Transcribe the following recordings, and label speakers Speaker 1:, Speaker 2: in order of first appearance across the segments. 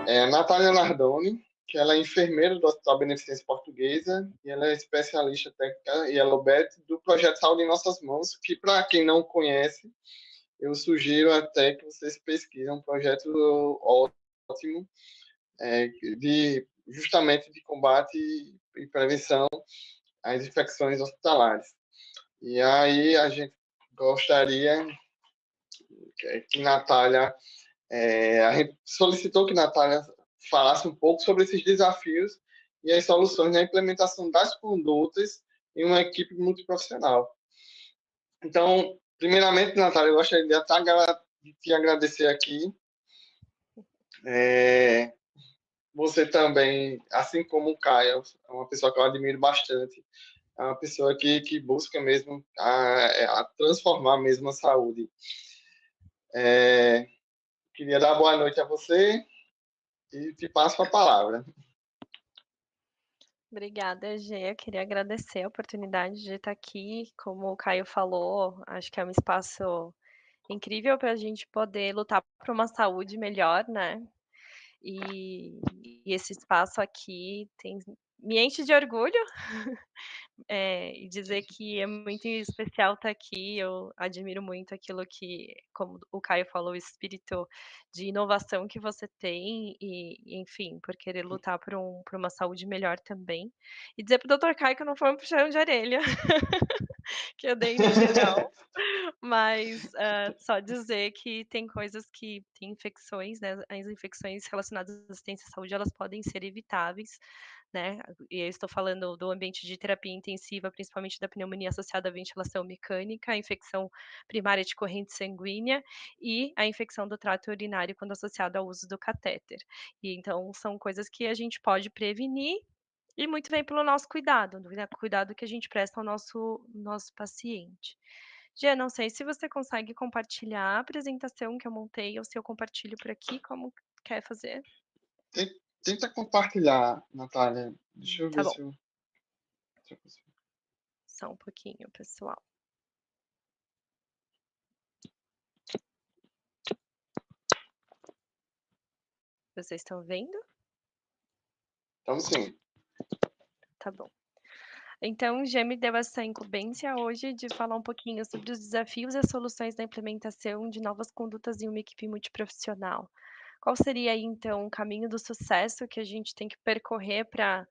Speaker 1: é a Natália Nardoni, que ela é enfermeira do Hospital Beneficência Portuguesa e ela é especialista técnica e elobet do projeto Saúde em Nossas Mãos, que para quem não conhece, eu sugiro até que vocês pesquisem um projeto ótimo de justamente de combate e prevenção às infecções hospitalares. E aí a gente gostaria que Natália, a gente solicitou que Natália falasse um pouco sobre esses desafios e as soluções na implementação das condutas em uma equipe multiprofissional. Então, primeiramente, Natália, eu gostaria de te agradecer aqui. Você também, assim como o Caio, é uma pessoa que eu admiro bastante. É uma pessoa que busca mesmo a transformar mesmo a saúde. Queria dar boa noite a você e te passo a palavra.
Speaker 2: Obrigada, Gê. Eu queria agradecer a oportunidade de estar aqui. Como o Caio falou, acho que é um espaço incrível para a gente poder lutar por uma saúde melhor, né? E, e esse espaço aqui me enche de orgulho. E dizer que é muito especial estar aqui, eu admiro muito aquilo que, como o Caio falou, o espírito de inovação que você tem e enfim, por querer lutar por uma saúde melhor também. E dizer para o doutor Caio que não foi um puxão de orelha que eu dei nele não, mas, só dizer que tem coisas que tem infecções, né, as infecções relacionadas à assistência à saúde, elas podem ser evitáveis, né, e eu estou falando do ambiente de terapia intensiva, principalmente da pneumonia associada à ventilação mecânica, a infecção primária de corrente sanguínea e a infecção do trato urinário quando associada ao uso do catéter. E então são coisas que a gente pode prevenir e muito bem pelo nosso cuidado, né, cuidado que a gente presta ao nosso paciente. Gê, não sei se você consegue compartilhar a apresentação que eu montei ou se eu compartilho por aqui, como quer fazer?
Speaker 1: Tenta compartilhar, Natália. Deixa eu
Speaker 2: Tá
Speaker 1: ver
Speaker 2: bom,
Speaker 1: se eu consigo.
Speaker 2: só um pouquinho, pessoal. Vocês estão vendo?
Speaker 1: Então, sim.
Speaker 2: Tá bom. Então, já me deu essa incumbência hoje de falar um pouquinho sobre os desafios e as soluções da implementação de novas condutas em uma equipe multiprofissional. Qual seria aí, então, o caminho do sucesso que a gente tem que percorrer para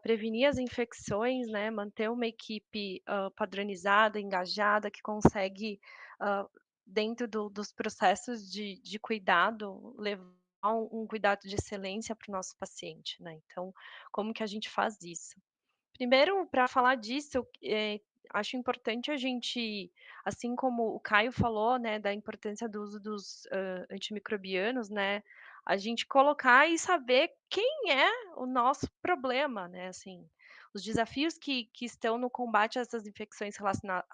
Speaker 2: prevenir as infecções, né? Manter uma equipe padronizada, engajada, que consegue, ah, dentro dos processos de cuidado, levar um cuidado de excelência para o nosso paciente, né? Então, como que a gente faz isso? Primeiro, para falar disso, acho importante a gente, assim como o Caio falou, né, da importância do uso dos, antimicrobianos, né, a gente colocar e saber quem é o nosso problema, né, assim, os desafios que estão no combate a essas infecções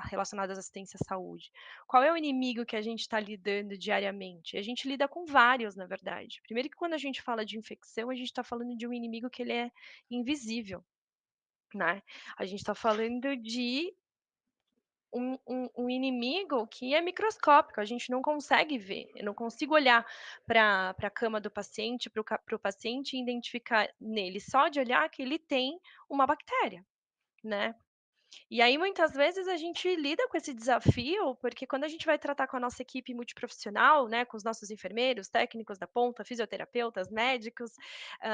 Speaker 2: relacionadas à assistência à saúde. Qual é o inimigo que a gente está lidando diariamente? A gente lida com vários, na verdade. Primeiro que quando a gente fala de infecção, a gente está falando de um inimigo que ele é invisível. Né, a gente está falando de um inimigo que é microscópico, a gente não consegue ver, eu não consigo olhar para a cama do paciente, para o paciente e identificar nele, só de olhar que ele tem uma bactéria, né. E aí, muitas vezes, a gente lida com esse desafio, porque quando a gente vai tratar com a nossa equipe multiprofissional, né, com os nossos enfermeiros, técnicos da ponta, fisioterapeutas, médicos,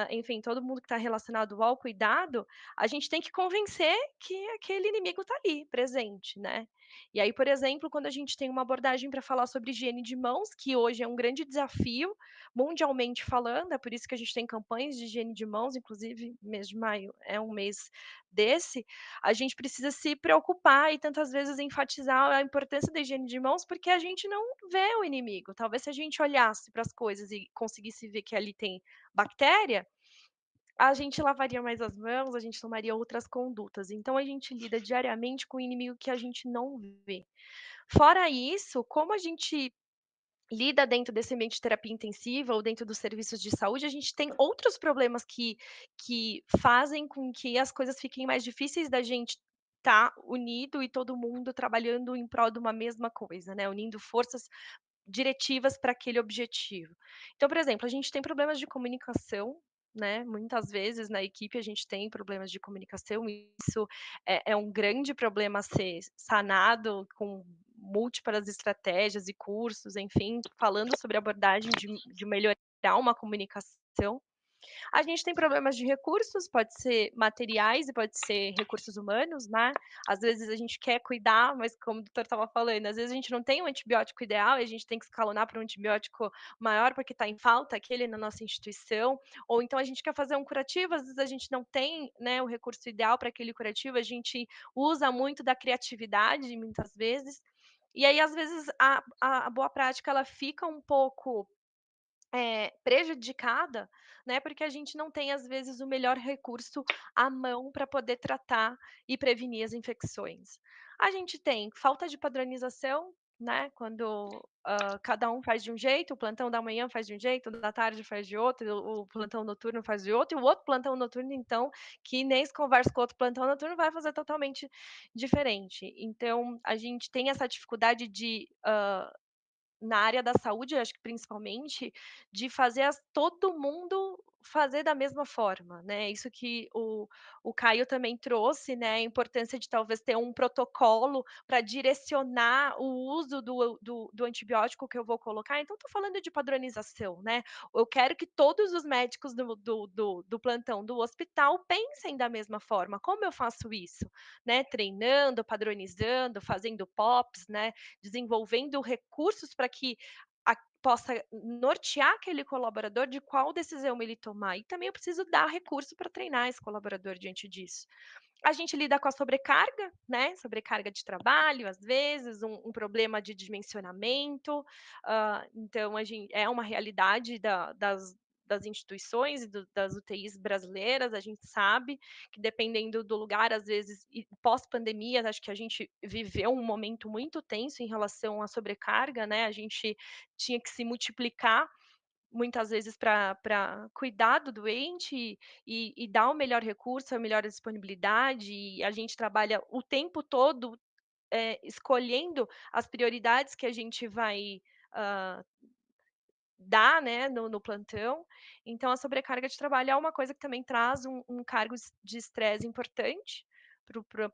Speaker 2: enfim, todo mundo que está relacionado ao cuidado, a gente tem que convencer que aquele inimigo está ali, presente, né. E aí, por exemplo, quando a gente tem uma abordagem para falar sobre higiene de mãos, que hoje é um grande desafio, mundialmente falando, é por isso que a gente tem campanhas de higiene de mãos, inclusive mês de maio é um mês desse, a gente precisa se preocupar e tantas vezes enfatizar a importância da higiene de mãos, porque a gente não vê o inimigo. Talvez se a gente olhasse para as coisas e conseguisse ver que ali tem bactéria, a gente lavaria mais as mãos, a gente tomaria outras condutas. Então a gente lida diariamente com o inimigo que a gente não vê. Fora isso, como a gente lida dentro desse ambiente de terapia intensiva ou dentro dos serviços de saúde, a gente tem outros problemas que fazem com que as coisas fiquem mais difíceis da gente estar unido e todo mundo trabalhando em prol de uma mesma coisa, né, unindo forças diretivas para aquele objetivo. Então, por exemplo, a gente tem problemas de comunicação, né, muitas vezes na equipe a gente tem problemas de comunicação, e isso é um grande problema a ser sanado com múltiplas estratégias e cursos, enfim, falando sobre abordagem de melhorar uma comunicação. A gente tem problemas de recursos, pode ser materiais e pode ser recursos humanos, né. Às vezes a gente quer cuidar, mas como o doutor estava falando, às vezes a gente não tem um antibiótico ideal e a gente tem que escalonar para um antibiótico maior, porque está em falta aquele na nossa instituição, ou então a gente quer fazer um curativo, às vezes a gente não tem, né, o recurso ideal para aquele curativo, a gente usa muito da criatividade muitas vezes, e aí às vezes a boa prática ela fica um pouco prejudicada, né, porque a gente não tem, às vezes, o melhor recurso à mão para poder tratar e prevenir as infecções. A gente tem falta de padronização, né, quando, cada um faz de um jeito, o plantão da manhã faz de um jeito, o da tarde faz de outro, o plantão noturno faz de outro, e o outro plantão noturno, então, que nem se conversa com o outro plantão noturno, vai fazer totalmente diferente. Então, a gente tem essa dificuldade de, na área da saúde, acho que principalmente, de fazer todo mundo fazer da mesma forma, né, isso que o Caio também trouxe, né, a importância de talvez ter um protocolo para direcionar o uso do antibiótico que eu vou colocar, então estou falando de padronização, né, eu quero que todos os médicos do plantão do hospital pensem da mesma forma, como eu faço isso? Né, treinando, padronizando, fazendo POPs, né, desenvolvendo recursos para que possa nortear aquele colaborador de qual decisão ele tomar. E também eu preciso dar recurso para treinar esse colaborador diante disso. A gente lida com a sobrecarga, né, sobrecarga de trabalho, às vezes, um problema de dimensionamento, então é uma realidade das instituições e das UTIs brasileiras, a gente sabe que dependendo do lugar, às vezes, e pós-pandemia, acho que a gente viveu um momento muito tenso em relação à sobrecarga, né, a gente tinha que se multiplicar muitas vezes para cuidar do doente e dar o melhor recurso, a melhor disponibilidade, e a gente trabalha o tempo todo, escolhendo as prioridades que a gente vai, hã, dar, né, no plantão. Então a sobrecarga de trabalho é uma coisa que também traz um cargo de estresse importante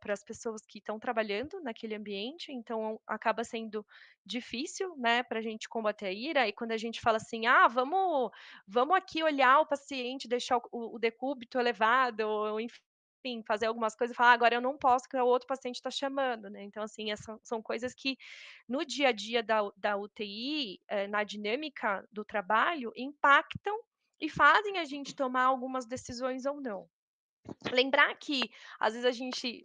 Speaker 2: para as pessoas que estão trabalhando naquele ambiente, então acaba sendo difícil, né, para a gente combater a ira, e quando a gente fala assim: "Ah, vamos aqui olhar o paciente, deixar o decúbito elevado", ou enfim, fazer algumas coisas e falar: "Ah, agora eu não posso, porque o outro paciente está chamando", né. Então assim, são coisas que no dia a dia da UTI, na dinâmica do trabalho, impactam e fazem a gente tomar algumas decisões ou não. Lembrar que, às vezes, a gente,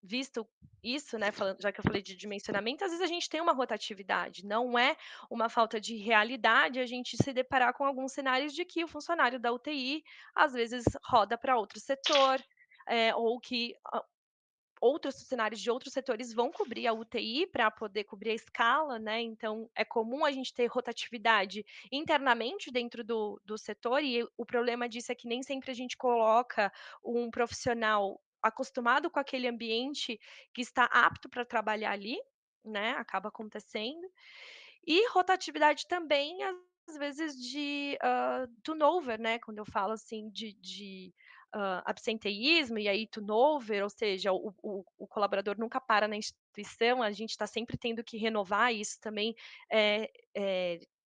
Speaker 2: visto isso, né, falando, já que eu falei de dimensionamento, às vezes a gente tem uma rotatividade, não é uma falta de realidade a gente se deparar com alguns cenários de que o funcionário da UTI, às vezes, roda para outro setor, ou que outros funcionários de outros setores vão cobrir a UTI para poder cobrir a escala, né, então é comum a gente ter rotatividade internamente dentro do setor, e o problema disso é que nem sempre a gente coloca um profissional acostumado com aquele ambiente que está apto para trabalhar ali, né, acaba acontecendo. E rotatividade também, às vezes, de, turnover, né, quando eu falo, assim, absenteísmo, e aí turnover, ou seja, o colaborador nunca para na instituição, a gente está sempre tendo que renovar, e isso também, eh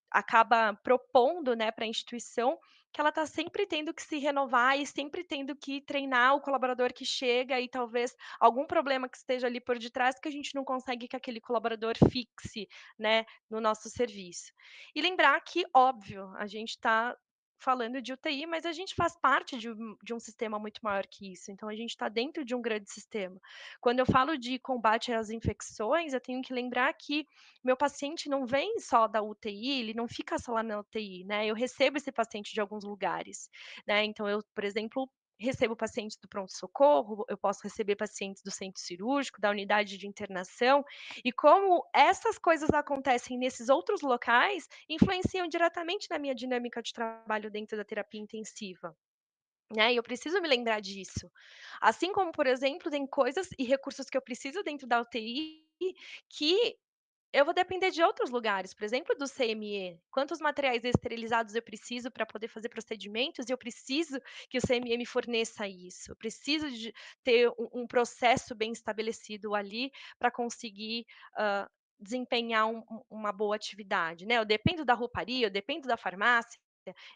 Speaker 2: acaba propondo, né, para a instituição, que ela está sempre tendo que se renovar e sempre tendo que treinar o colaborador que chega, e talvez algum problema que esteja ali por detrás, que a gente não consegue que aquele colaborador fixe, né, no nosso serviço. E lembrar que, óbvio, a gente está falando de UTI, mas a gente faz parte de um sistema muito maior que isso, então a gente está dentro de um grande sistema. Quando eu falo de combate às infecções, eu tenho que lembrar que meu paciente não vem só da UTI, ele não fica só lá na UTI, né, eu recebo esse paciente de alguns lugares, né, então eu, por exemplo, recebo pacientes do pronto-socorro, eu posso receber pacientes do centro cirúrgico, da unidade de internação, e como essas coisas acontecem nesses outros locais, influenciam diretamente na minha dinâmica de trabalho dentro da terapia intensiva, né, e eu preciso me lembrar disso. Assim como, por exemplo, tem coisas e recursos que eu preciso dentro da UTI que eu vou depender de outros lugares, por exemplo, do CME. Quantos materiais esterilizados eu preciso para poder fazer procedimentos, e eu preciso que o CME me forneça isso. Eu preciso de ter um processo bem estabelecido ali para conseguir, desempenhar uma boa atividade, né. Eu dependo da rouparia, eu dependo da farmácia,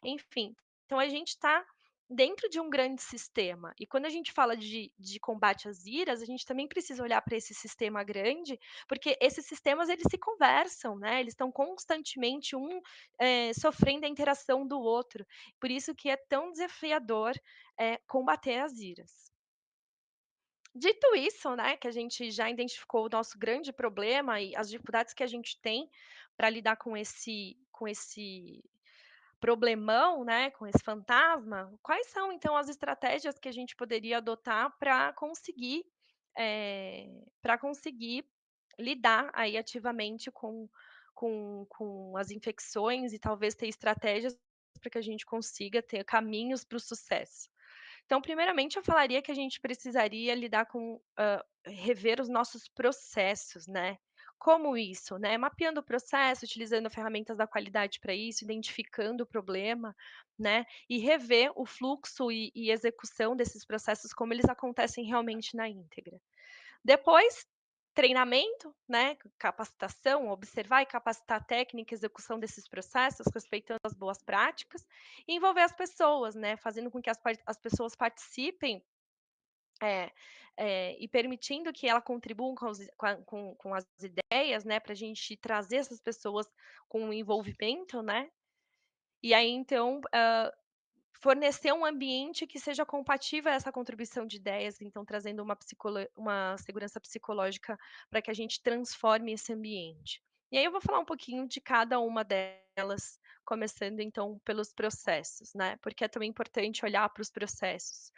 Speaker 2: enfim. Então a gente está dentro de um grande sistema. E quando a gente fala de combate às iras, a gente também precisa olhar para esse sistema grande, porque esses sistemas eles se conversam, né, eles estão constantemente sofrendo a interação do outro. Por isso que é tão desafiador, combater as iras. Dito isso, né, que a gente já identificou o nosso grande problema e as dificuldades que a gente tem para lidar com esse problemão, né, com esse fantasma, quais são então as estratégias que a gente poderia adotar para conseguir lidar aí ativamente com as infecções e talvez ter estratégias para que a gente consiga ter caminhos para o sucesso. Então, primeiramente, eu falaria que a gente precisaria lidar com, rever os nossos processos, né. Como isso, né, mapeando o processo, utilizando ferramentas da qualidade para isso, identificando o problema, né, e rever o fluxo e execução desses processos, como eles acontecem realmente na íntegra. Depois, treinamento, né, capacitação, observar e capacitar a técnica e execução desses processos, respeitando as boas práticas, e envolver as pessoas, né, fazendo com que as pessoas participem, é, e permitindo que ela contribuam com as ideias, né, para a gente trazer essas pessoas com o envolvimento, né, e aí então, fornecer um ambiente que seja compatível a essa contribuição de ideias, então trazendo uma segurança psicológica para que a gente transforme esse ambiente. E aí eu vou falar um pouquinho de cada uma delas, começando então pelos processos, né, porque é também importante olhar para os processos.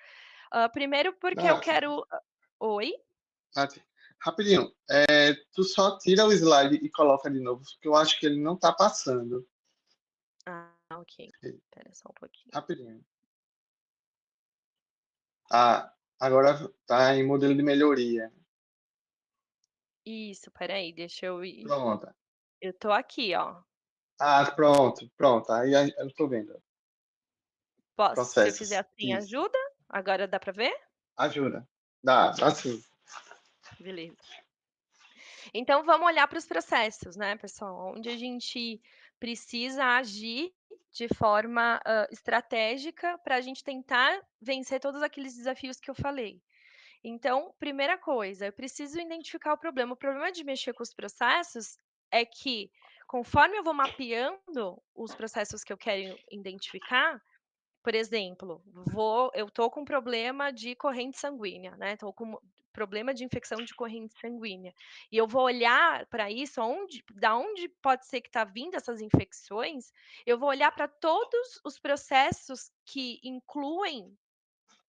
Speaker 2: Primeiro porque eu
Speaker 1: Nath,
Speaker 2: quero oi?
Speaker 1: Nath, rapidinho. Tu só tira o slide e coloca de novo, porque eu acho que ele não tá passando.
Speaker 2: Ah, ok. Espera só um pouquinho.
Speaker 1: Rapidinho. Ah, agora tá em modelo de melhoria.
Speaker 2: Isso, espera aí, deixa eu ir.
Speaker 1: Pronto.
Speaker 2: Eu tô aqui, ó.
Speaker 1: Ah, pronto, pronto. Aí eu tô vendo.
Speaker 2: Posso se eu fizer
Speaker 1: Processos.
Speaker 2: assim
Speaker 1: Isso.
Speaker 2: ajuda? Agora dá para ver?
Speaker 1: Ajuda. Dá sim.
Speaker 2: Beleza. Então vamos olhar para os processos, né, pessoal, onde a gente precisa agir de forma, estratégica para a gente tentar vencer todos aqueles desafios que eu falei. Então, primeira coisa, eu preciso identificar o problema. O problema de mexer com os processos é que, conforme eu vou mapeando os processos que eu quero identificar, por exemplo, eu tô com problema de corrente sanguínea, né, tô com problema de infecção de corrente sanguínea, e eu vou olhar para isso, da onde pode ser que está vindo essas infecções, eu vou olhar para todos os processos que incluem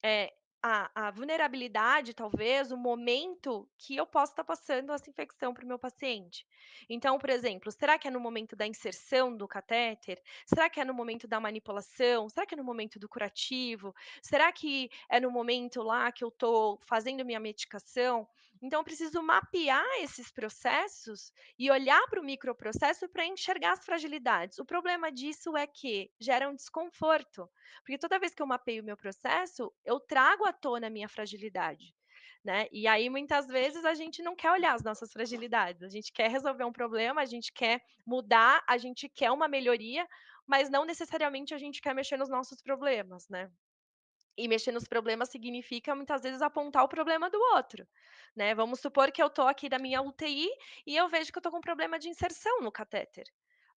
Speaker 2: é, a vulnerabilidade, talvez, o momento que eu posso estar passando essa infecção para o meu paciente. Então, por exemplo, será que é no momento da inserção do catéter? Será que é no momento da manipulação? Será que é no momento do curativo? Será que é no momento lá que eu estou fazendo minha medicação? Então, eu preciso mapear esses processos e olhar para o microprocesso para enxergar as fragilidades. O problema disso é que gera um desconforto. Porque toda vez que eu mapeio o meu processo, eu trago à tona a minha fragilidade, né. E aí muitas vezes a gente não quer olhar as nossas fragilidades, a gente quer resolver um problema, a gente quer mudar, a gente quer uma melhoria, mas não necessariamente a gente quer mexer nos nossos problemas, né. E mexer nos problemas significa muitas vezes apontar o problema do outro, né. Vamos supor que eu estou aqui na minha UTI e eu vejo que eu estou com problema de inserção no catéter,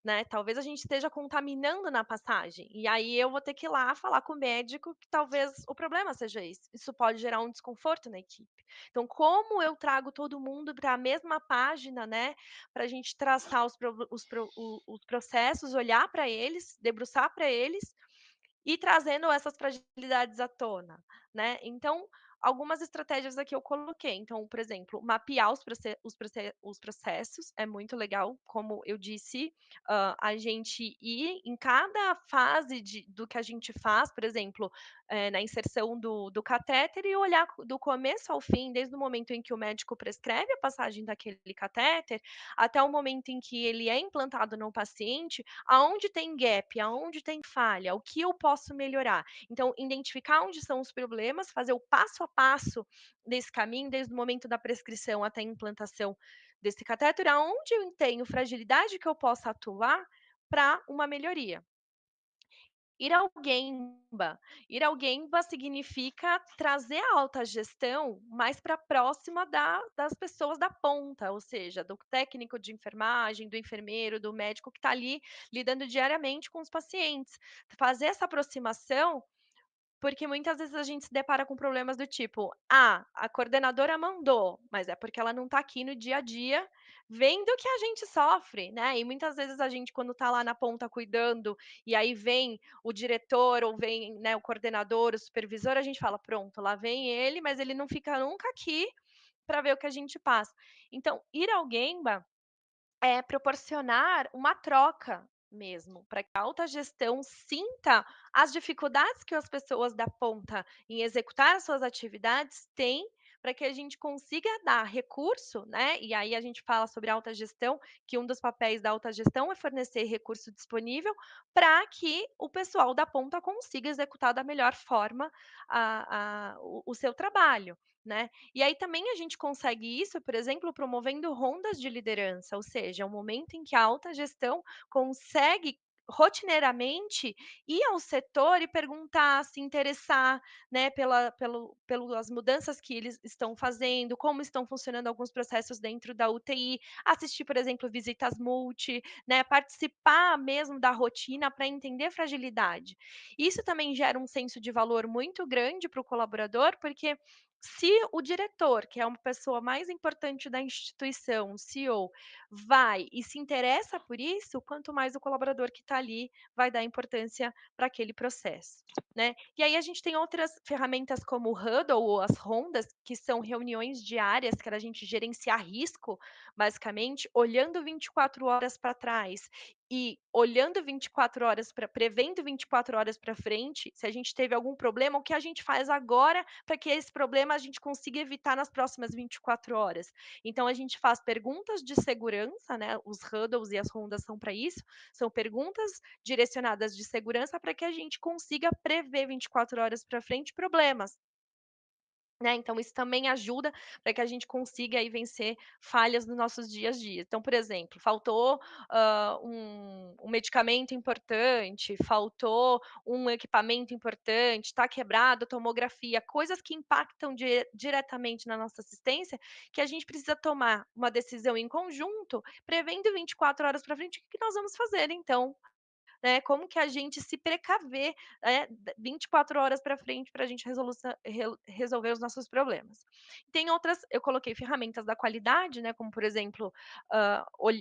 Speaker 2: né. Talvez a gente esteja contaminando na passagem, e aí eu vou ter que ir lá falar com o médico que talvez o problema seja esse. Isso pode gerar um desconforto na equipe. Então como eu trago todo mundo para a mesma página, né, para a gente traçar os processos, olhar para eles, debruçar para eles e trazendo essas fragilidades à tona, né. Então, algumas estratégias aqui eu coloquei. Então, por exemplo, mapear os processos é muito legal, como eu disse, a gente ir em cada fase do que a gente faz, por exemplo, na inserção do catéter e olhar do começo ao fim, desde o momento em que o médico prescreve a passagem daquele catéter, até o momento em que ele é implantado no paciente, aonde tem gap, aonde tem falha, o que eu posso melhorar. Então, identificar onde são os problemas, fazer o passo a passo desse caminho, desde o momento da prescrição até a implantação desse catéter, aonde eu tenho fragilidade que eu possa atuar para uma melhoria. Ir ao Gemba. Ir ao Gemba significa trazer a alta gestão mais para próxima das pessoas da ponta, ou seja, do técnico de enfermagem, do enfermeiro, do médico que está ali lidando diariamente com os pacientes. Fazer essa aproximação porque muitas vezes a gente se depara com problemas do tipo: "Ah, a coordenadora mandou", mas é porque ela não está aqui no dia a dia vendo que a gente sofre, né. E muitas vezes a gente quando está lá na ponta cuidando, e aí vem o diretor ou vem, né, o coordenador, o supervisor, a gente fala: "Pronto, lá vem ele, mas ele não fica nunca aqui para ver o que a gente passa". Então, ir ao Gemba é proporcionar uma troca mesmo, para que a alta gestão sinta as dificuldades que as pessoas da ponta em executar as suas atividades têm, para que a gente consiga dar recurso, né, e aí a gente fala sobre alta gestão, que um dos papéis da alta gestão é fornecer recurso disponível para que o pessoal da ponta consiga executar da melhor forma o seu trabalho, né. E aí também a gente consegue isso, por exemplo, promovendo rondas de liderança, ou seja, é um momento em que a alta gestão consegue rotineiramente ir ao setor e perguntar, se interessar, né, pelas mudanças que eles estão fazendo, como estão funcionando alguns processos dentro da UTI, assistir, por exemplo, visitas multi, né, participar mesmo da rotina para entender fragilidade. Isso também gera um senso de valor muito grande para o colaborador, porque se o diretor, que é uma pessoa mais importante da instituição, o CEO, vai e se interessa por isso, quanto mais o colaborador que está ali vai dar importância para aquele processo, né. E aí a gente tem outras ferramentas como o Huddle ou as rondas, que são reuniões diárias que a gente gerenciar risco, basicamente, olhando 24 horas para trás e olhando 24 horas para prevendo 24 horas para frente, se a gente teve algum problema, o que a gente faz agora para que esse problema a gente consiga evitar nas próximas 24 horas. Então a gente faz perguntas de segurança, né, os huddles e as rondas são para isso, são perguntas direcionadas de segurança para que a gente consiga prever 24 horas para frente problemas. Né, então isso também ajuda para que a gente consiga aí vencer falhas nos nossos dias a dia. Então, por exemplo, faltou, um medicamento importante, faltou um equipamento importante, está quebrado tomografia, coisas que impactam diretamente na nossa assistência, que a gente precisa tomar uma decisão em conjunto, prevendo 24 horas para frente, o que que nós vamos fazer então, né, como que a gente se precaver, 24 horas para frente para a gente resolver os nossos problemas. Tem outras eu coloquei ferramentas da qualidade, né, como por exemplo,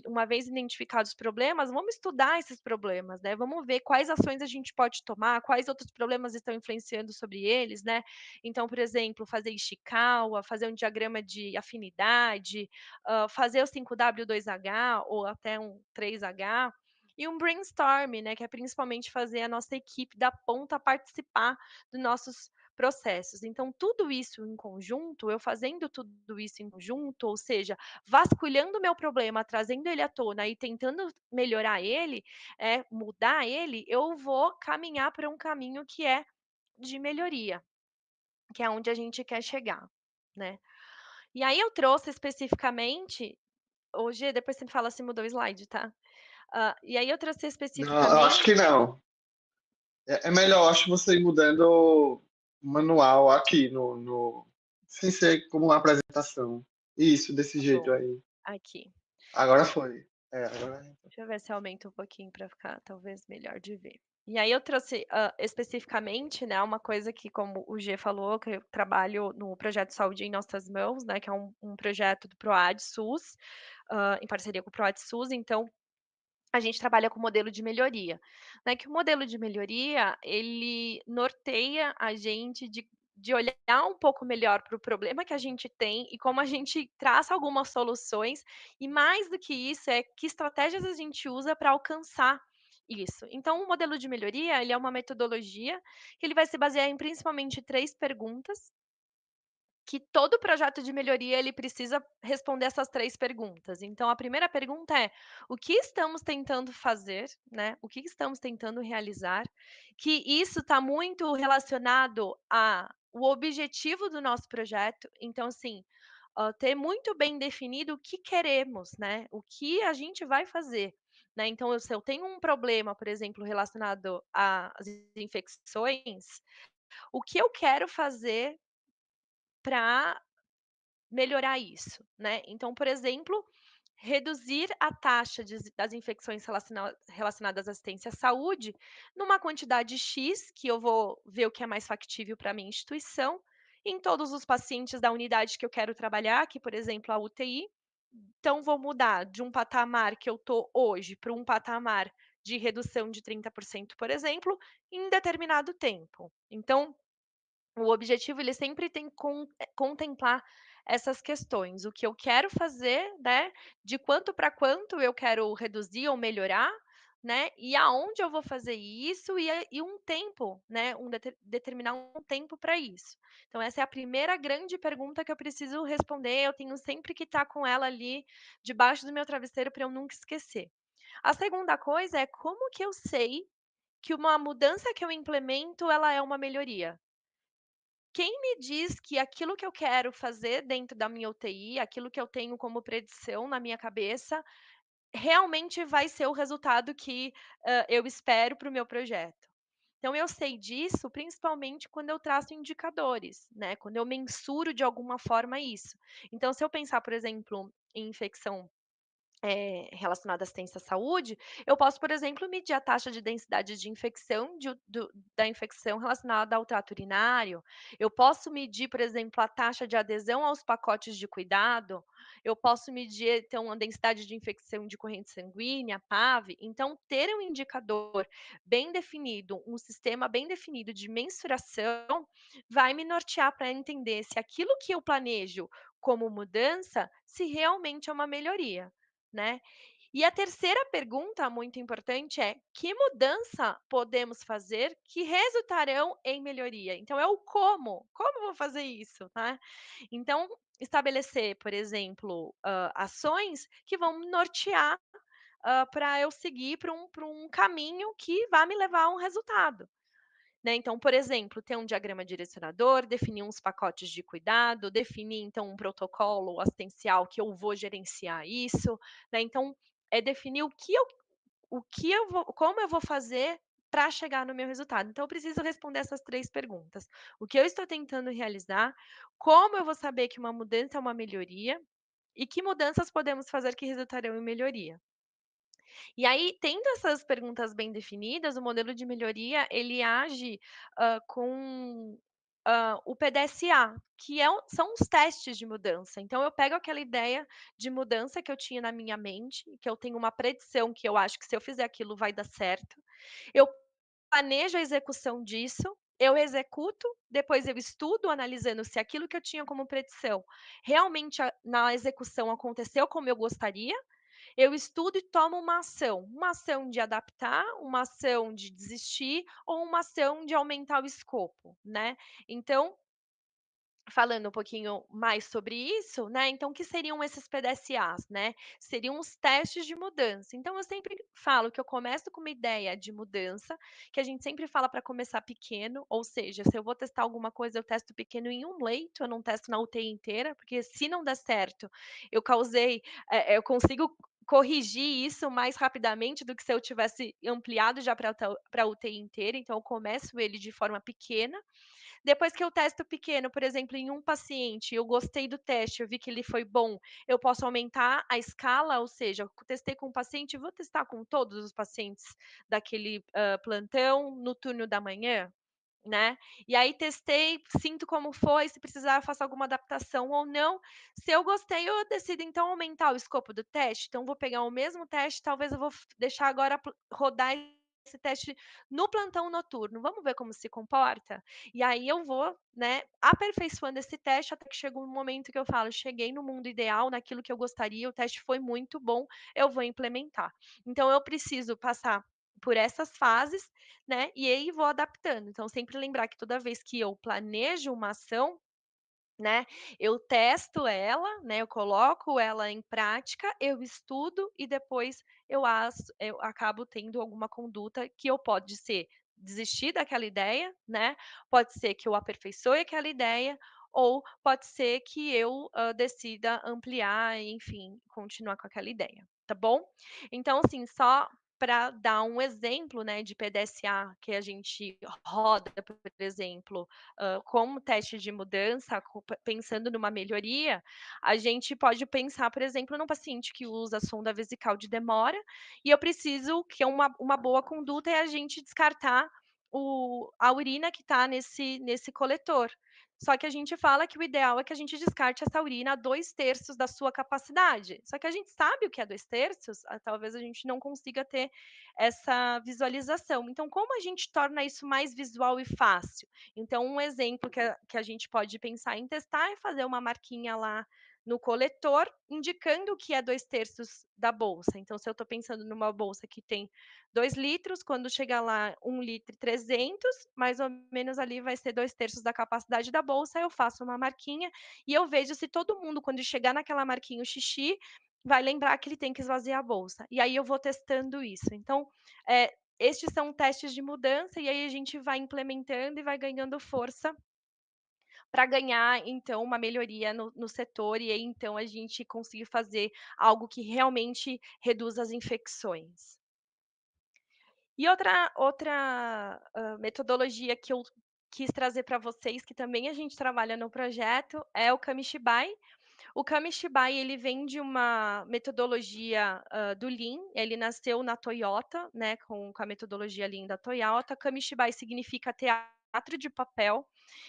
Speaker 2: uma vez identificados os problemas, vamos estudar esses problemas, né, vamos ver quais ações a gente pode tomar, quais outros problemas estão influenciando sobre eles, né. Então, por exemplo, fazer Ishikawa, fazer um diagrama de afinidade, fazer o 5W2H ou até um 3H, e um brainstorm, né, que é principalmente fazer a nossa equipe da ponta participar dos nossos processos. Então, tudo isso em conjunto, eu fazendo tudo isso em conjunto, ou seja, vasculhando o meu problema, trazendo ele à tona e tentando melhorar ele, mudar ele, eu vou caminhar para um caminho que é de melhoria, que é onde a gente quer chegar, né. E aí eu trouxe especificamente hoje depois você me fala se mudou o slide, tá. E aí eu trouxe
Speaker 1: Não, eu acho que
Speaker 2: especificamente.
Speaker 1: não. É melhor, acho, você ir mudando o manual aqui sem ser como uma apresentação. Isso, desse
Speaker 2: Tá
Speaker 1: jeito
Speaker 2: bom,
Speaker 1: aí.
Speaker 2: aqui.
Speaker 1: Agora foi. Agora.
Speaker 2: Deixa eu ver se aumenta um pouquinho para ficar talvez melhor de ver. E aí eu trouxe, especificamente, né, uma coisa que como o G falou, que eu trabalho no projeto Saúde em Nossas Mãos, né, que é um projeto do PROAD SUS, em parceria com o PROAD SUS, então a gente trabalha com modelo de melhoria, né, que o modelo de melhoria, ele norteia a gente de olhar um pouco melhor para o problema que a gente tem e como a gente traça algumas soluções, e mais do que isso, é que estratégias a gente usa para alcançar isso. Então o modelo de melhoria, ele é uma metodologia que ele vai se basear em principalmente 3 perguntas, que todo projeto de melhoria ele precisa responder essas 3 perguntas. Então a primeira pergunta é: o que estamos tentando fazer, né, o que estamos tentando realizar, que isso está muito relacionado a o objetivo do nosso projeto, então assim, ter muito bem definido o que queremos, né, o que a gente vai fazer, né. Então se eu tenho um problema, por exemplo, relacionado às infecções, o que eu quero fazer para melhorar isso, né. Então, por exemplo, reduzir a taxa das infecções relacionadas à assistência à saúde numa quantidade X, que eu vou ver o que é mais factível para a minha instituição, em todos os pacientes da unidade que eu quero trabalhar, que, por exemplo, a UTI. Então vou mudar de um patamar que eu estou hoje para um patamar de redução de 30%, por exemplo, em determinado tempo. Então o objetivo ele sempre tem que contemplar essas questões, o que eu quero fazer, né, de quanto para quanto eu quero reduzir ou melhorar, né, e aonde eu vou fazer isso e um tempo, né, determinar um tempo para isso. Então essa é a primeira grande pergunta que eu preciso responder, eu tenho sempre que estar com ela ali debaixo do meu travesseiro para eu nunca esquecer. A segunda coisa é como que eu sei que uma mudança que eu implemento ela é uma melhoria? Quem me diz que aquilo que eu quero fazer dentro da minha UTI, aquilo que eu tenho como predição na minha cabeça, realmente vai ser o resultado que, eu espero para o meu projeto? Então eu sei disso principalmente quando eu traço indicadores, né, quando eu mensuro de alguma forma isso. Então se eu pensar, por exemplo, em infecção relacionada à assistência à saúde, eu posso, por exemplo, medir a taxa de densidade de infecção da infecção relacionada ao trato urinário. Eu posso medir, por exemplo, a taxa de adesão aos pacotes de cuidado. Eu posso medir, então, a densidade de infecção de corrente sanguínea, PAV. Então, ter um indicador bem definido, um sistema bem definido de mensuração, vai me nortear para entender se aquilo que eu planejo como mudança, se realmente é uma melhoria, né. E a terceira pergunta muito importante é: que mudança podemos fazer que resultarão em melhoria? Então é o como eu vou fazer isso, né. Então, estabelecer, por exemplo, ações que vão me nortear, para eu seguir para um caminho que vá me levar a um resultado. Né, então, por exemplo, ter um diagrama direcionador, definir uns pacotes de cuidado, definir então um protocolo assistencial que eu vou gerenciar isso, né, então, é definir o que eu vou como eu vou fazer para chegar no meu resultado. Então eu preciso responder essas 3 perguntas: o que eu estou tentando realizar, como eu vou saber que uma mudança é uma melhoria, e que mudanças podemos fazer que resultarão em melhoria. E aí, tendo essas perguntas bem definidas, o modelo de melhoria, ele age, com, o PDSA, que são os testes de mudança. Então eu pego aquela ideia de mudança que eu tinha na minha mente, que eu tenho uma predição que eu acho que se eu fizer aquilo vai dar certo, eu planejo a execução disso, eu executo, depois eu estudo analisando se aquilo que eu tinha como predição realmente na execução aconteceu como eu gostaria, eu estudo e tomo uma ação de adaptar, uma ação de desistir ou uma ação de aumentar o escopo, né. Então, falando um pouquinho mais sobre isso, né, então o que seriam esses PDSAs, né, seriam os testes de mudança. Então eu sempre falo que eu começo com uma ideia de mudança, que a gente sempre fala para começar pequeno, ou seja, se eu vou testar alguma coisa, eu testo pequeno em um leito, eu não testo na UTI inteira, porque se não der certo, eu consigo corrigir isso mais rapidamente do que se eu tivesse ampliado já para a UTI inteira, então eu começo ele de forma pequena. Depois que eu testo pequeno, por exemplo, em um paciente, eu gostei do teste, eu vi que ele foi bom, eu posso aumentar a escala, ou seja, eu testei com um paciente, vou testar com todos os pacientes daquele, plantão no turno da manhã, né. E aí testei, sinto como foi, se precisar eu faço alguma adaptação ou não. Se eu gostei, eu decido então aumentar o escopo do teste, então vou pegar o mesmo teste, talvez eu vou deixar agora rodar esse teste no plantão noturno, vamos ver como se comporta? E aí eu vou, né, aperfeiçoando esse teste até que chega um momento que eu falo: "Cheguei no mundo ideal, naquilo que eu gostaria, o teste foi muito bom, eu vou implementar". Então eu preciso passar por essas fases, né, e aí vou adaptando. Então sempre lembrar que toda vez que eu planejo uma ação, né, eu testo ela, né, eu coloco ela em prática, eu estudo e depois eu acabo tendo alguma conduta que eu pode ser desistir daquela ideia, né, pode ser que eu aperfeiçoe aquela ideia, ou pode ser que eu, decida ampliar, enfim, continuar com aquela ideia, tá bom? Então, assim, só para dar um exemplo, né, de PDSA que a gente roda, por exemplo, como teste de mudança, pensando numa melhoria, a gente pode pensar, por exemplo, num paciente que usa sonda vesical de demora, e eu preciso que é uma boa conduta é a gente descartar a urina que está nesse coletor. Só que a gente fala que o ideal é que a gente descarte essa urina a 2/3 da sua capacidade. Só que a gente sabe o que é 2/3, talvez a gente não consiga ter essa visualização. Então, como a gente torna isso mais visual e fácil? Então, um exemplo que a gente pode pensar em testar é fazer uma marquinha lá no coletor, indicando o que é 2/3 da bolsa. Então, se eu estou pensando numa bolsa que tem 2 litros, quando chegar lá 1,3 litros, mais ou menos ali vai ser 2/3 da capacidade da bolsa, eu faço uma marquinha e eu vejo se todo mundo, quando chegar naquela marquinha, o xixi, vai lembrar que ele tem que esvaziar a bolsa. E aí eu vou testando isso. Então, estes são testes de mudança, e aí a gente vai implementando e vai ganhando força para ganhar, então, uma melhoria no setor, e aí, então, a gente conseguir fazer algo que realmente reduza as infecções. E metodologia que eu quis trazer para vocês, que também a gente trabalha no projeto, é o Kamishibai. O Kamishibai, ele vem de uma metodologia, do Lean, ele nasceu na Toyota, né, com a metodologia Lean da Toyota. Kamishibai significa teatro de papel,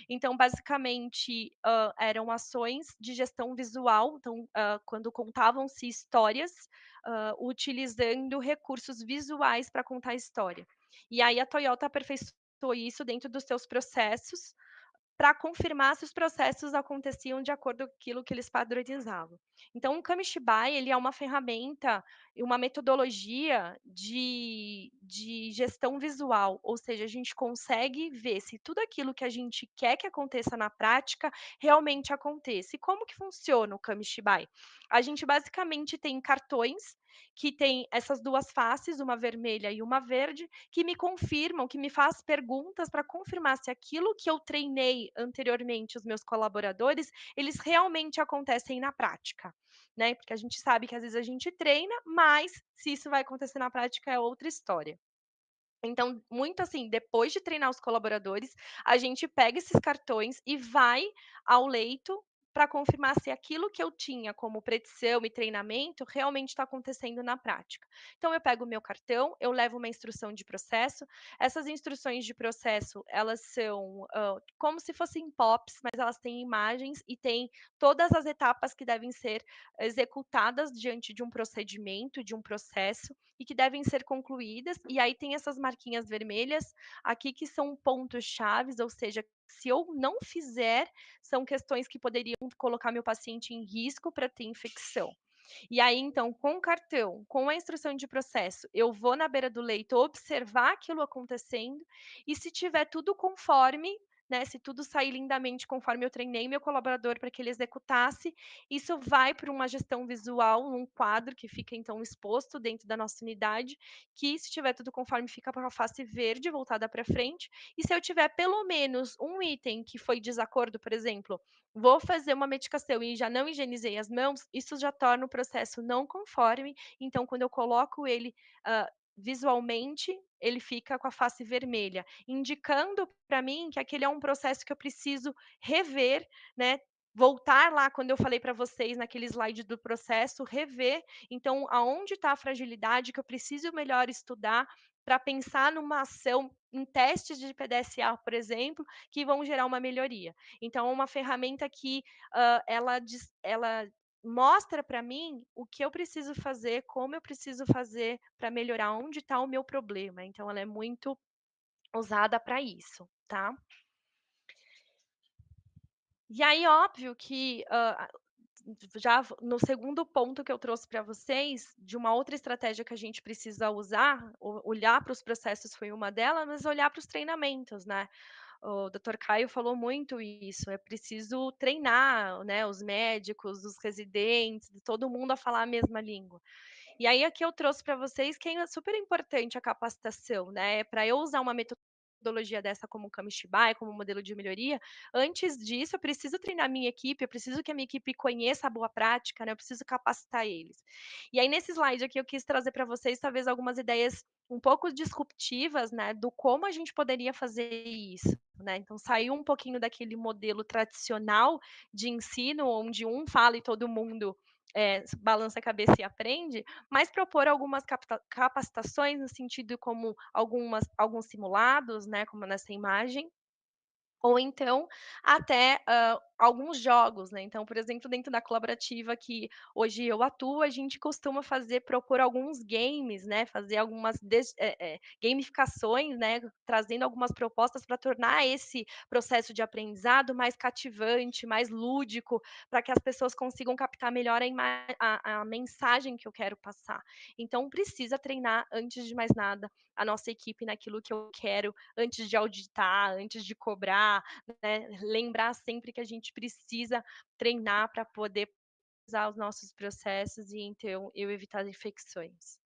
Speaker 2: então basicamente, eram ações de gestão visual, então, quando contavam-se histórias, utilizando recursos visuais para contar a história. E aí a Toyota aperfeiçoou isso dentro dos seus processos, para confirmar se os processos aconteciam de acordo com aquilo que eles padronizavam. Então, o Kamishibai, ele é uma ferramenta e uma metodologia de gestão visual, ou seja, a gente consegue ver se tudo aquilo que a gente quer que aconteça na prática, realmente aconteça. E como que funciona o Kamishibai? A gente basicamente tem cartões que têm essas 2 faces, uma vermelha e uma verde, que me confirmam, que me faz perguntas para confirmar se aquilo que eu treinei anteriormente os meus colaboradores, eles realmente acontecem na prática, né, porque a gente sabe que às vezes a gente treina, mas se isso vai acontecer na prática é outra história. Então, muito assim, depois de treinar os colaboradores, a gente pega esses cartões e vai ao leito para confirmar se aquilo que eu tinha como predição e treinamento realmente está acontecendo na prática. Então, eu pego o meu cartão, eu levo uma instrução de processo. Essas instruções de processo, elas são como se fossem POPs, mas elas têm imagens e têm todas as etapas que devem ser executadas diante de um procedimento, de um processo e que devem ser concluídas. E aí tem essas marquinhas vermelhas aqui que são pontos chaves, ou seja, se eu não fizer, são questões que poderiam colocar meu paciente em risco para ter infecção. E aí, então, com o cartão, com a instrução de processo, eu vou na beira do leito observar aquilo acontecendo, e se tiver tudo conforme, né, se tudo sair lindamente conforme eu treinei meu colaborador para que ele executasse, isso vai para uma gestão visual, um quadro que fica então exposto dentro da nossa unidade, que se tiver tudo conforme fica com a face verde voltada para frente, e se eu tiver pelo menos um item que foi desacordo, por exemplo, vou fazer uma medicação e já não higienizei as mãos, isso já torna o processo não conforme, então quando eu coloco ele, visualmente, ele fica com a face vermelha, indicando para mim que aquele é um processo que eu preciso rever, né, voltar lá quando eu falei para vocês naquele slide do processo, rever, então aonde está a fragilidade que eu preciso melhor estudar, para pensar numa ação em testes de PDSA, por exemplo, que vão gerar uma melhoria. Então é uma ferramenta que, ela mostra para mim o que eu preciso fazer, como eu preciso fazer para melhorar, onde está o meu problema. Então ela é muito usada para isso, tá. E aí óbvio que, já no segundo ponto que eu trouxe para vocês, de uma outra estratégia que a gente precisa usar, olhar para os processos foi uma delas, mas olhar para os treinamentos, né. O doutor Caio falou muito isso, é preciso treinar, né, os médicos, os residentes, todo mundo a falar a mesma língua. E aí aqui eu trouxe para vocês que é super importante a capacitação, né, para eu usar uma metodologia dessa como o Kamishibai, como modelo de melhoria, antes disso eu preciso treinar minha equipe, eu preciso que a minha equipe conheça a boa prática, né, eu preciso capacitar eles. E aí nesse slide aqui eu quis trazer para vocês talvez algumas ideias um pouco disruptivas, né, do como a gente poderia fazer isso, né. Então sair um pouquinho daquele modelo tradicional de ensino, onde um fala e todo mundo, balança a cabeça e aprende, mas propor algumas capacitações no sentido como alguns simulados, né, como nessa imagem, ou então até, alguns jogos, né, então, por exemplo, dentro da colaborativa que hoje eu atuo, a gente costuma propor alguns games, né, fazer algumas gamificações, né, trazendo algumas propostas para tornar esse processo de aprendizado mais cativante, mais lúdico, para que as pessoas consigam captar melhor a mensagem que eu quero passar. Então precisa treinar, antes de mais nada, a nossa equipe naquilo que eu quero, antes de auditar, antes de cobrar, né, lembrar sempre que a gente precisa treinar para poder usar os nossos processos e então eu evitar infecções.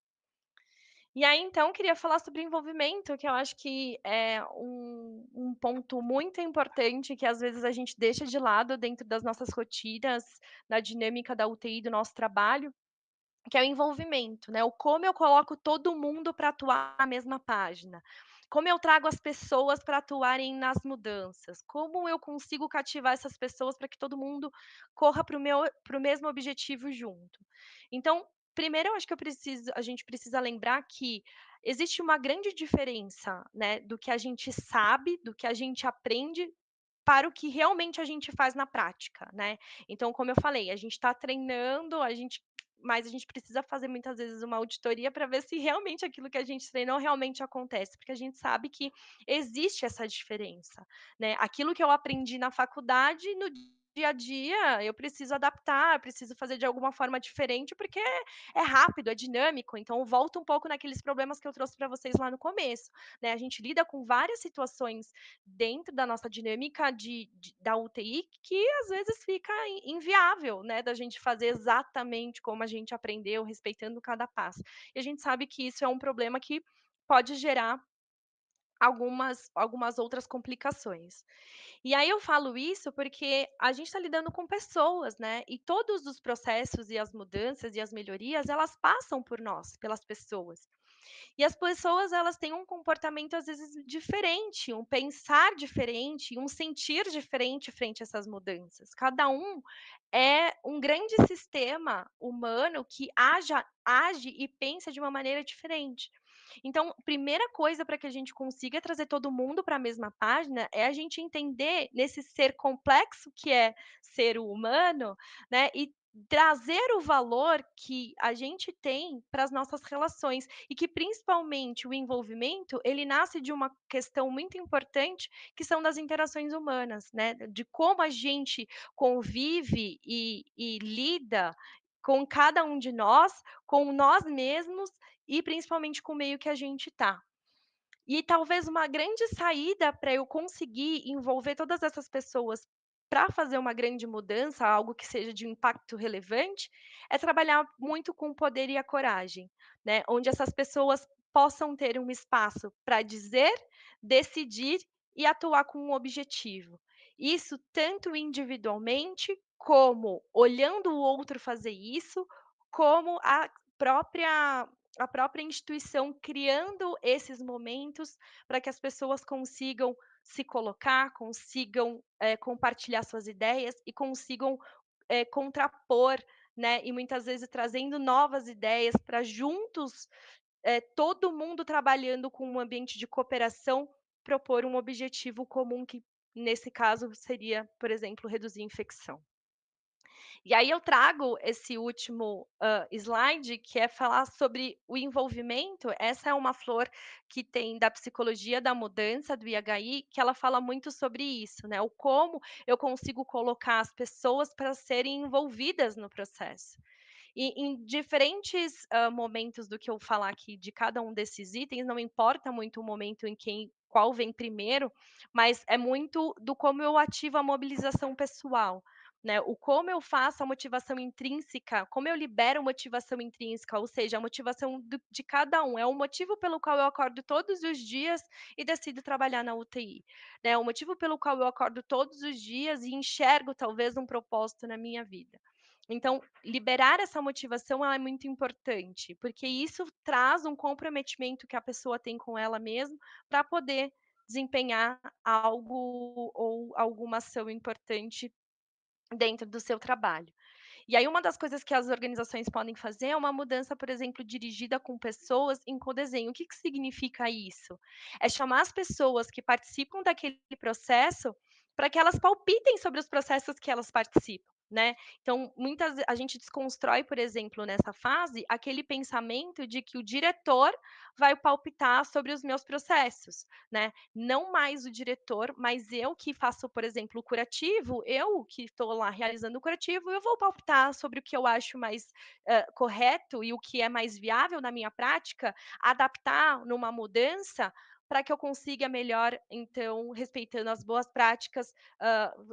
Speaker 2: E aí, então, queria falar sobre envolvimento, que eu acho que é um ponto muito importante que às vezes a gente deixa de lado dentro das nossas rotinas, na dinâmica da UTI do nosso trabalho, que é o envolvimento, né, o como eu coloco todo mundo para atuar na mesma página, como eu trago as pessoas para atuarem nas mudanças, como eu consigo cativar essas pessoas para que todo mundo corra para o mesmo objetivo junto. Então, primeiro eu acho que a gente precisa lembrar que existe uma grande diferença, né, do que a gente sabe, do que a gente aprende, para o que realmente a gente faz na prática, né. Então, como eu falei, a gente está treinando, mas a gente precisa fazer muitas vezes uma auditoria para ver se realmente aquilo que a gente treinou realmente acontece, porque a gente sabe que existe essa diferença, né. Aquilo que eu aprendi na faculdade, no dia a dia, eu preciso adaptar, eu preciso fazer de alguma forma diferente, porque é rápido, é dinâmico, então volta um pouco naqueles problemas que eu trouxe para vocês lá no começo, né. A gente lida com várias situações dentro da nossa dinâmica da UTI, que às vezes fica inviável, né, da gente fazer exatamente como a gente aprendeu, respeitando cada passo. E a gente sabe que isso é um problema que pode gerar algumas outras complicações. E aí eu falo isso porque a gente está lidando com pessoas, né, e todos os processos e as mudanças e as melhorias, elas passam por nós, pelas pessoas. E as pessoas, elas têm um comportamento, às vezes, diferente, um pensar diferente, um sentir diferente frente a essas mudanças. Cada um é um grande sistema humano que age e pensa de uma maneira diferente. Então, primeira coisa para que a gente consiga trazer todo mundo para a mesma página é a gente entender nesse ser complexo que é ser humano, né, e trazer o valor que a gente tem para as nossas relações e que principalmente o envolvimento, ele nasce de uma questão muito importante, que são das interações humanas, né, de como a gente convive e lida com cada um de nós, com nós mesmos e principalmente com o meio que a gente está. E talvez uma grande saída para eu conseguir envolver todas essas pessoas para fazer uma grande mudança, algo que seja de um impacto relevante, é trabalhar muito com o poder e a coragem, né, onde essas pessoas possam ter um espaço para dizer, decidir e atuar com um objetivo. Isso tanto individualmente, como olhando o outro fazer isso, como própria a própria instituição criando esses momentos para que as pessoas consigam se colocar, consigam, compartilhar suas ideias e consigam, contrapor, né, e muitas vezes trazendo novas ideias para juntos, todo mundo trabalhando com um ambiente de cooperação, propor um objetivo comum que, nesse caso, seria, por exemplo, reduzir a infecção. E aí eu trago esse último, slide, que é falar sobre o envolvimento. Essa é uma flor que tem da psicologia da mudança, do IHI, que ela fala muito sobre isso, né, o como eu consigo colocar as pessoas para serem envolvidas no processo. E em diferentes, momentos do que eu falar aqui de cada um desses itens, não importa muito o momento em qual vem primeiro, mas é muito do como eu ativo a mobilização pessoal, né, o como eu faço a motivação intrínseca, como eu libero motivação intrínseca, ou seja, a motivação de cada um, é o motivo pelo qual eu acordo todos os dias e decido trabalhar na UTI, né, o motivo pelo qual eu acordo todos os dias e enxergo talvez um propósito na minha vida. Então, liberar essa motivação ela é muito importante, porque isso traz um comprometimento que a pessoa tem com ela mesma para poder desempenhar algo ou alguma ação importante dentro do seu trabalho. E aí uma das coisas que as organizações podem fazer é uma mudança, por exemplo, dirigida com pessoas em codesenho. O que que significa isso? É chamar as pessoas que participam daquele processo para que elas palpitem sobre os processos que elas participam, né. Então, muitas a gente desconstrói, por exemplo, nessa fase, aquele pensamento de que o diretor vai palpitar sobre os meus processos, né. Não mais o diretor, mas eu que faço, por exemplo, o curativo, eu que estou lá realizando o curativo, eu vou palpitar sobre o que eu acho mais, correto e o que é mais viável na minha prática, adaptar numa mudança para que eu consiga melhor, então, respeitando as boas práticas,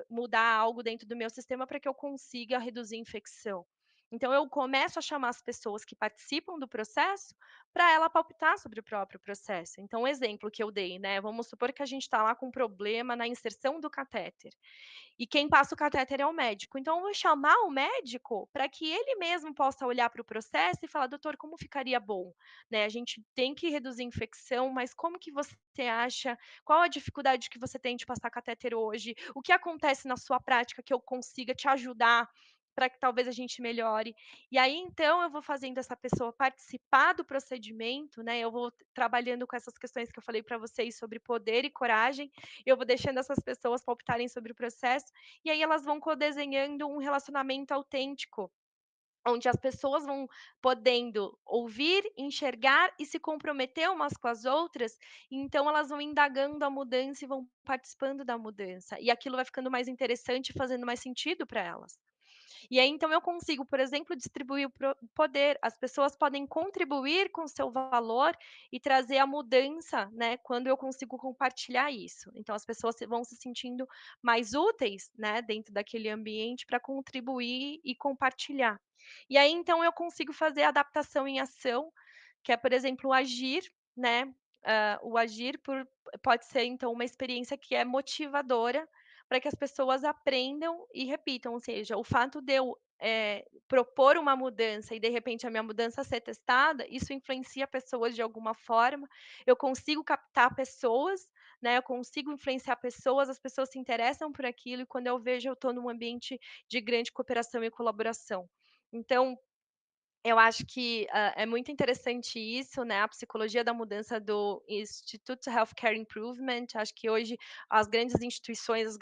Speaker 2: mudar algo dentro do meu sistema para que eu consiga reduzir a infecção. Então eu começo a chamar as pessoas que participam do processo para ela palpitar sobre o próprio processo. Então, um exemplo que eu dei, né, vamos supor que a gente está lá com um problema na inserção do catéter, e quem passa o catéter é o médico. Então eu vou chamar o médico para que ele mesmo possa olhar para o processo e falar: "Doutor, como ficaria bom? Né, a gente tem que reduzir a infecção, mas como que você acha? Qual a dificuldade que você tem de passar catéter hoje? O que acontece na sua prática que eu consiga te ajudar para que talvez a gente melhore?". E aí, então, eu vou fazendo essa pessoa participar do procedimento, né, eu vou trabalhando com essas questões que eu falei para vocês sobre poder e coragem, eu vou deixando essas pessoas palpitarem sobre o processo, e aí elas vão codesenhando um relacionamento autêntico, onde as pessoas vão podendo ouvir, enxergar e se comprometer umas com as outras, então elas vão indagando a mudança e vão participando da mudança, e aquilo vai ficando mais interessante e fazendo mais sentido para elas. E aí, então, eu consigo, por exemplo, distribuir o poder. As pessoas podem contribuir com o seu valor e trazer a mudança, né, quando eu consigo compartilhar isso. Então, as pessoas vão se sentindo mais úteis, né, dentro daquele ambiente para contribuir e compartilhar. E aí, então, eu consigo fazer adaptação em ação, que é, por exemplo, o agir, né? O agir pode ser, então, uma experiência que é motivadora para que as pessoas aprendam e repitam, ou seja, o fato de eu, propor uma mudança e de repente a minha mudança ser testada, isso influencia pessoas de alguma forma, eu consigo captar pessoas, né, eu consigo influenciar pessoas, as pessoas se interessam por aquilo e quando eu vejo eu estou num ambiente de grande cooperação e colaboração. Então, eu acho que, é muito interessante isso, né, a psicologia da mudança do Instituto Healthcare Improvement, acho que hoje as grandes instituições,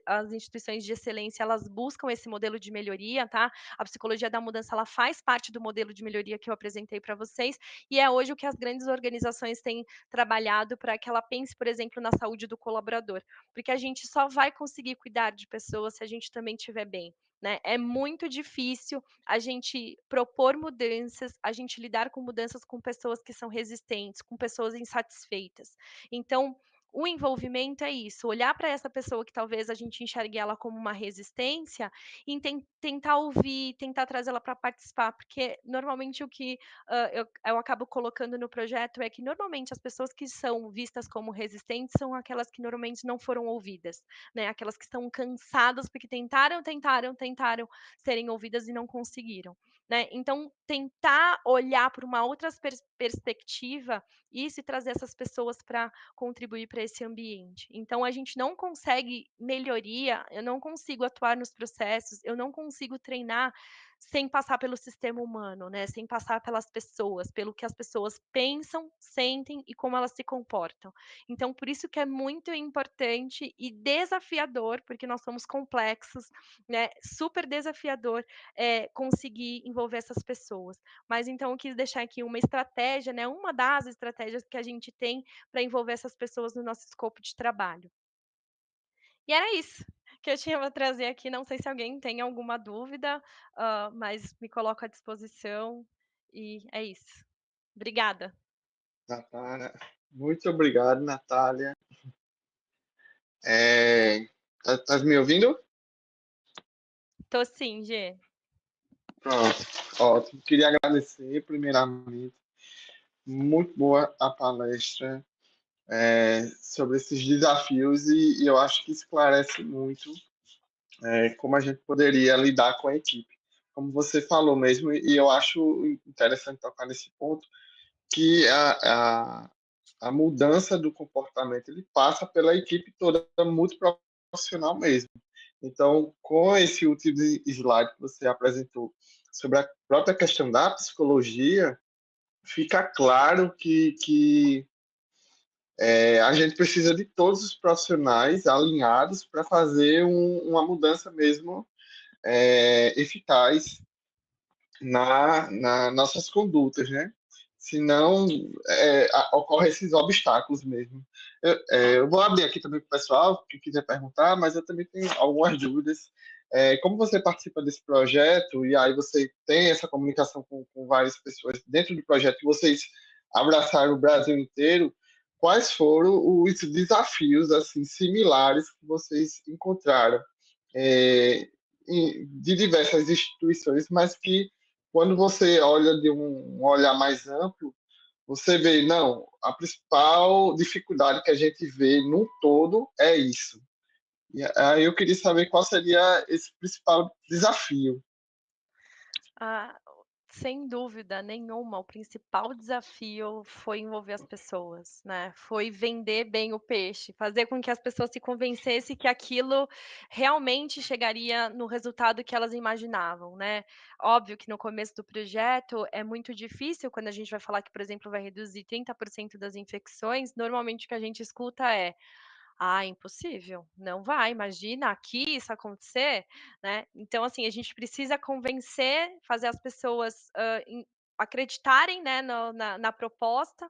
Speaker 2: as instituições de excelência, elas buscam esse modelo de melhoria, tá. A psicologia da mudança, ela faz parte do modelo de melhoria que eu apresentei para vocês, e é hoje o que as grandes organizações têm trabalhado para que ela pense, por exemplo, na saúde do colaborador, porque a gente só vai conseguir cuidar de pessoas se a gente também estiver bem, né. É muito difícil a gente propor mudanças, a gente lidar com mudanças com pessoas que são resistentes, com pessoas insatisfeitas. Então, o envolvimento é isso, olhar para essa pessoa que talvez a gente enxergue ela como uma resistência e tentar ouvir, tentar trazê-la para participar, porque normalmente o que, eu acabo colocando no projeto é que normalmente as pessoas que são vistas como resistentes são aquelas que normalmente não foram ouvidas, né, aquelas que estão cansadas porque tentaram, tentaram, tentaram serem ouvidas e não conseguiram, né. Então tentar olhar por uma outra perspectiva, isso e trazer essas pessoas para contribuir para esse ambiente. Então a gente não consegue melhoria, eu não consigo atuar nos processos, eu não consigo treinar sem passar pelo sistema humano, né, sem passar pelas pessoas, pelo que as pessoas pensam, sentem e como elas se comportam. Então por isso que é muito importante e desafiador, porque nós somos complexos, né, super desafiador, conseguir envolver essas pessoas. Mas então eu quis deixar aqui uma estratégia, né, uma das estratégias que a gente tem para envolver essas pessoas no nosso escopo de trabalho. E era isso que eu tinha para trazer aqui, não sei se alguém tem alguma dúvida, mas me coloco à disposição e é isso. Obrigada.
Speaker 1: Natália, muito obrigado, Natália. Tá me ouvindo?
Speaker 2: Tô sim, Gê.
Speaker 1: Pronto, ótimo. Queria agradecer, primeiramente, muito boa a palestra sobre esses desafios e eu acho que esclarece muito como a gente poderia lidar com a equipe. Como você falou mesmo, e eu acho interessante tocar nesse ponto, que a mudança do comportamento ele passa pela equipe toda, muito profissional mesmo. Então, com esse último slide que você apresentou sobre a própria questão da psicologia, fica claro que a gente precisa de todos os profissionais alinhados para fazer uma mudança mesmo eficaz na nossas condutas, né? Senão ocorrem esses obstáculos mesmo. Eu vou abrir aqui também para o pessoal que quiser perguntar, mas eu também tenho algumas dúvidas. Como você participa desse projeto e aí você tem essa comunicação com várias pessoas dentro do projeto, e vocês abraçaram o Brasil inteiro, quais foram os desafios assim similares que vocês encontraram é, de diversas instituições, mas que quando você olha de um olhar mais amplo, você vê, não, a principal dificuldade que a gente vê no todo é isso. E aí eu queria saber qual seria esse principal desafio.
Speaker 2: Ah, sem dúvida nenhuma, o principal desafio foi envolver as pessoas, né, foi vender bem o peixe, fazer com que as pessoas se convencessem que aquilo realmente chegaria no resultado que elas imaginavam, né. Óbvio que no começo do projeto é muito difícil quando a gente vai falar que, por exemplo, vai reduzir 30% das infecções, normalmente o que a gente escuta é: "Ah, impossível, não vai, imagina aqui isso acontecer", né. Então, assim, a gente precisa convencer, fazer as pessoas, acreditarem, né, no na proposta,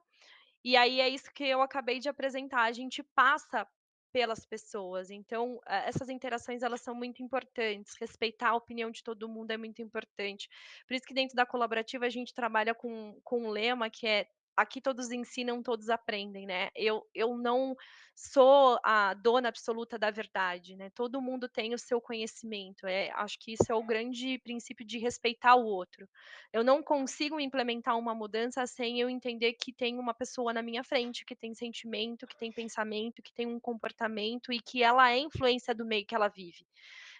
Speaker 2: e aí é isso que eu acabei de apresentar, a gente passa pelas pessoas, então, essas interações elas são muito importantes, respeitar a opinião de todo mundo é muito importante. Por isso que dentro da colaborativa a gente trabalha com um lema que é: "Aqui todos ensinam, todos aprendem", né. Eu não sou a dona absoluta da verdade, né, todo mundo tem o seu conhecimento, acho que isso é o grande princípio de respeitar o outro. Eu não consigo implementar uma mudança sem eu entender que tem uma pessoa na minha frente que tem sentimento, que tem pensamento, que tem um comportamento e que ela é influência do meio que ela vive,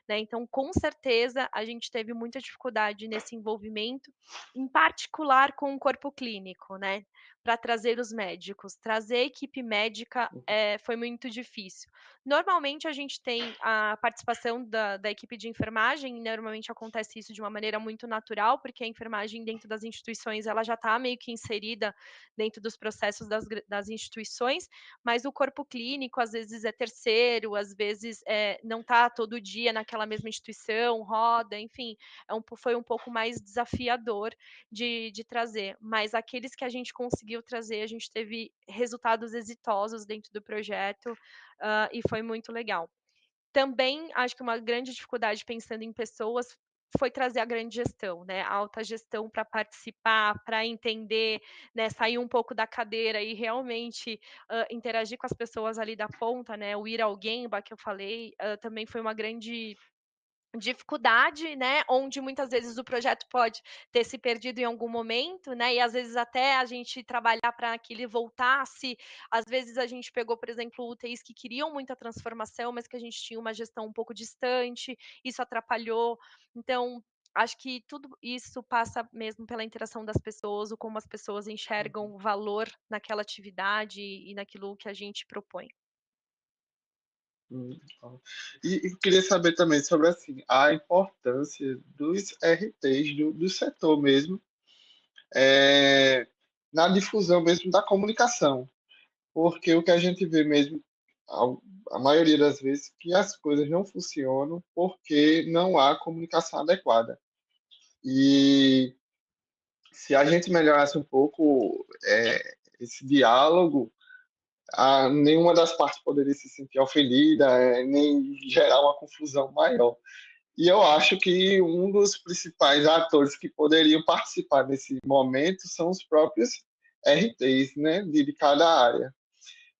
Speaker 2: né. Então, com certeza, a gente teve muita dificuldade nesse envolvimento, em particular com o corpo clínico, né, para trazer os médicos. Trazer a equipe médica, foi muito difícil. Normalmente a gente tem a participação da equipe de enfermagem, normalmente acontece isso de uma maneira muito natural, porque a enfermagem dentro das instituições, ela já está meio que inserida dentro dos processos das instituições, mas o corpo clínico às vezes é terceiro, às vezes, não está todo dia naquela mesma instituição, roda, enfim, foi um pouco mais desafiador de trazer, mas aqueles que a gente conseguiu trazer, a gente teve resultados exitosos dentro do projeto, e foi muito legal. Também acho que uma grande dificuldade pensando em pessoas foi trazer a grande gestão, né, a alta gestão para participar, para entender, né, sair um pouco da cadeira e realmente, interagir com as pessoas ali da ponta, né, o ir ao Gemba que eu falei, também foi uma grande dificuldade, né, onde muitas vezes o projeto pode ter se perdido em algum momento, né, e às vezes até a gente trabalhar para que ele voltasse, às vezes a gente pegou, por exemplo, UTIs que queriam muita transformação, mas que a gente tinha uma gestão um pouco distante, isso atrapalhou. Então, acho que tudo isso passa mesmo pela interação das pessoas, o como as pessoas enxergam o valor naquela atividade e naquilo que a gente propõe.
Speaker 1: Ó. E eu queria saber também sobre, assim, a importância dos RTs do setor mesmo, eh, na difusão mesmo da comunicação, porque o que a gente vê mesmo, a maioria das vezes, que as coisas não funcionam porque não há comunicação adequada. E se a gente melhorasse um pouco, esse diálogo, nenhuma das partes poderia se sentir ofendida, nem gerar uma confusão maior. E eu acho que um dos principais atores que poderiam participar nesse momento são os próprios RTs, né, de cada área.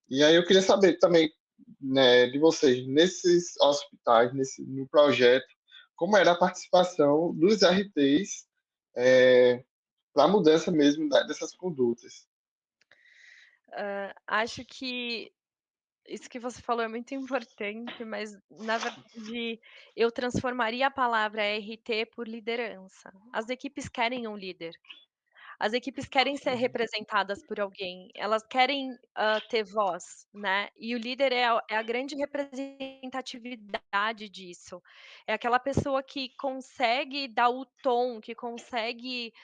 Speaker 1: E aí eu queria saber também, né, de vocês, nesses hospitais, no projeto, como era a participação dos RTs para a mudança mesmo dessas condutas.
Speaker 2: Acho que isso que você falou é muito importante, mas na verdade eu transformaria a palavra RT por liderança. As equipes querem um líder. As equipes querem ser representadas por alguém, elas querem, ter voz, né, e o líder é a grande representatividade disso. É aquela pessoa que consegue dar o tom, que consegue,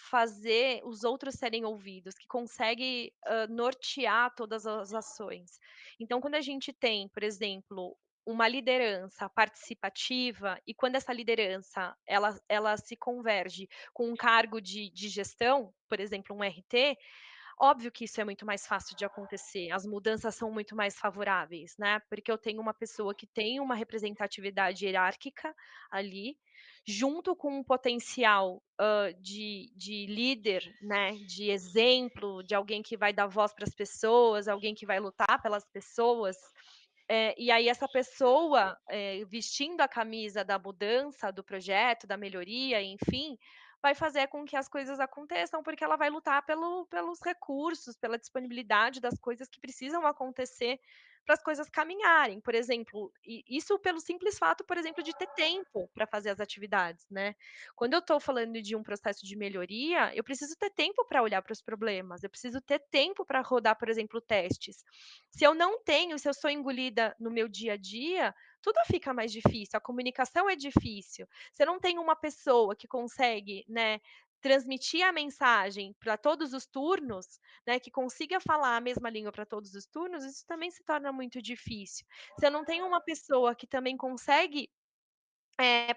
Speaker 2: fazer os outros serem ouvidos, que consegue, nortear todas as ações. Então quando a gente tem, por exemplo, uma liderança participativa e quando essa liderança ela se converge com um cargo de gestão, por exemplo, um RT, óbvio que isso é muito mais fácil de acontecer, as mudanças são muito mais favoráveis, né, porque eu tenho uma pessoa que tem uma representatividade hierárquica ali, junto com um potencial, de líder, né, de exemplo, de alguém que vai dar voz para as pessoas, alguém que vai lutar pelas pessoas, e aí essa pessoa, vestindo a camisa da mudança, do projeto, da melhoria, enfim, vai fazer com que as coisas aconteçam, porque ela vai lutar pelos recursos, pela disponibilidade das coisas que precisam acontecer para as coisas caminharem. Por exemplo, isso pelo simples fato, por exemplo, de ter tempo para fazer as atividades, né. Quando eu estou falando de um processo de melhoria, eu preciso ter tempo para olhar para os problemas, eu preciso ter tempo para rodar, por exemplo, testes. Se eu não tenho, se eu sou engolida no meu dia a dia, tudo fica mais difícil, a comunicação é difícil. Você não tem uma pessoa que consegue, né, transmitir a mensagem para todos os turnos, né, que consiga falar a mesma língua para todos os turnos, isso também se torna muito difícil. Você não tem uma pessoa que também consegue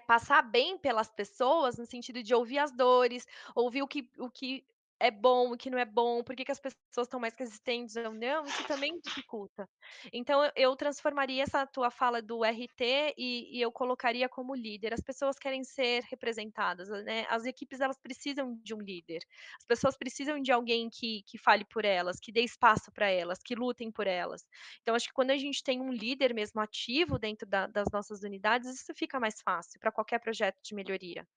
Speaker 2: passar bem pelas pessoas, no sentido de ouvir as dores, ouvir o que é bom, o que não é bom, por que que as pessoas estão mais resistentes ou não, isso também dificulta. Então eu transformaria essa tua fala do RT e eu colocaria como líder. As pessoas querem ser representadas, né, as equipes elas precisam de um líder, as pessoas precisam de alguém que fale por elas, que dê espaço para elas, que lutem por elas. Então, acho que quando a gente tem um líder mesmo ativo dentro das nossas unidades, isso fica mais fácil para qualquer projeto de melhoria.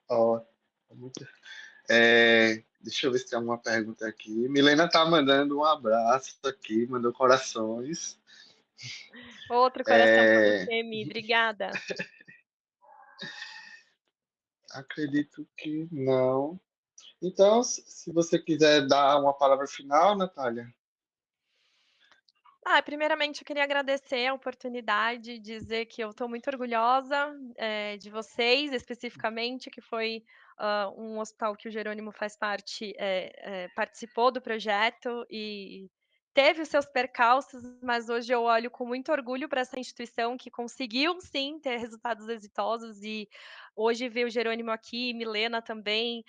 Speaker 1: Ó, muito deixa eu ver se tem alguma pergunta aqui. Milena tá mandando um abraço aqui, mandou corações.
Speaker 2: Outro coração para
Speaker 1: É,
Speaker 2: você, Mi, obrigada.
Speaker 1: acredito que não. Então, se você quiser dar uma palavra final, Natália.
Speaker 2: Primeiramente eu queria agradecer a oportunidade, dizer que eu estou muito orgulhosa, de vocês especificamente, que foi, um hospital que o Jerônimo faz parte, participou do projeto e teve os seus percalços, mas hoje eu olho com muito orgulho para essa instituição que conseguiu sim ter resultados exitosos e hoje ver o Jerônimo aqui, Milena também,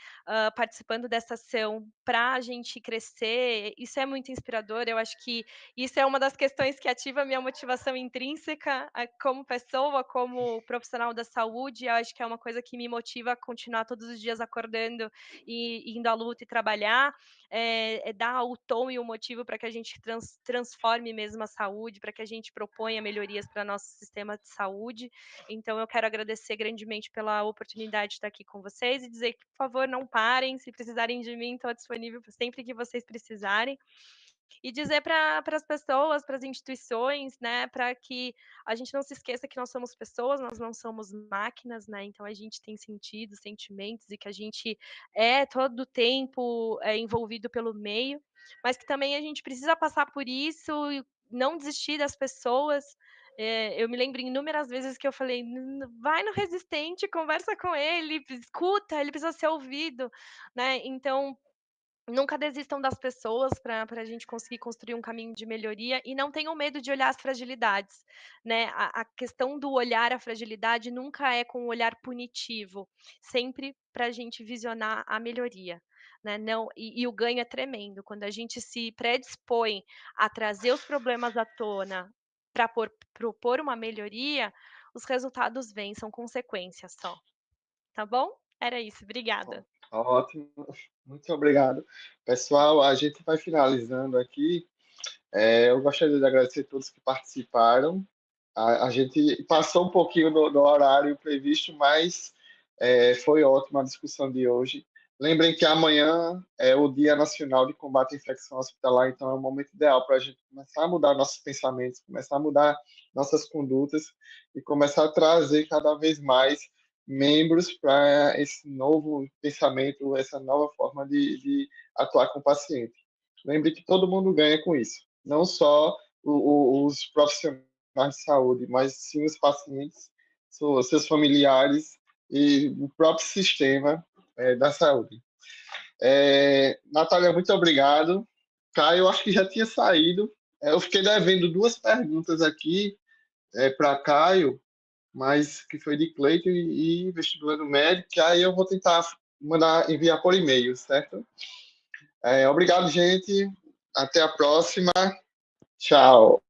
Speaker 2: participando dessa ação para a gente crescer, isso é muito inspirador, eu acho que isso é uma das questões que ativa a minha motivação intrínseca, como pessoa, como profissional da saúde, eu acho que é uma coisa que me motiva a continuar todos os dias acordando e indo à luta e trabalhar, é dar o tom e o motivo para que a gente transforme mesmo a saúde, para que a gente proponha melhorias para nosso sistema de saúde. Então eu quero agradecer grandemente pela oportunidade de estar aqui com vocês e dizer que, por favor, não parem, se precisarem de mim, estou disponível sempre que vocês precisarem. E dizer para as pessoas, para as instituições, né, para que a gente não se esqueça que nós somos pessoas, nós não somos máquinas, né, então a gente tem sentidos, sentimentos e que a gente é todo o tempo, envolvido pelo meio, mas que também a gente precisa passar por isso não desistir das pessoas. Eu me lembro inúmeras vezes que eu falei: Vai no Resistente, conversa com ele, escuta, ele precisa ser ouvido", né. Então, nunca desistam das pessoas para a gente conseguir construir um caminho de melhoria e não tenham medo de olhar as fragilidades, né. A questão do olhar a fragilidade nunca é com um olhar punitivo, sempre para a gente visionar a melhoria, né. Não, e o ganho é tremendo, quando a gente se predispõe a trazer os problemas à tona para propor uma melhoria, os resultados vêm, são consequências só, tá bom? Era isso, obrigada.
Speaker 1: Ótimo, muito obrigado. Pessoal, a gente vai finalizando aqui. Eu gostaria de agradecer a todos que participaram. A gente passou um pouquinho do horário previsto, mas foi ótima a discussão de hoje. Lembrem que amanhã é o Dia Nacional de Combate à Infecção Hospitalar, então é um momento ideal para a gente começar a mudar nossos pensamentos, começar a mudar nossas condutas e começar a trazer cada vez mais membros para esse novo pensamento, essa nova forma de atuar com o paciente. Lembre que todo mundo ganha com isso, não só os profissionais de saúde, mas sim os pacientes, seus familiares e o próprio sistema da saúde. Natália, muito obrigado. Caio, eu acho que já tinha saído. Eu fiquei devendo duas perguntas aqui para Caio, mas que foi de Cleiton e vestibulando médico, que aí eu vou tentar enviar por e-mail, certo? Obrigado, gente. Até a próxima. Tchau.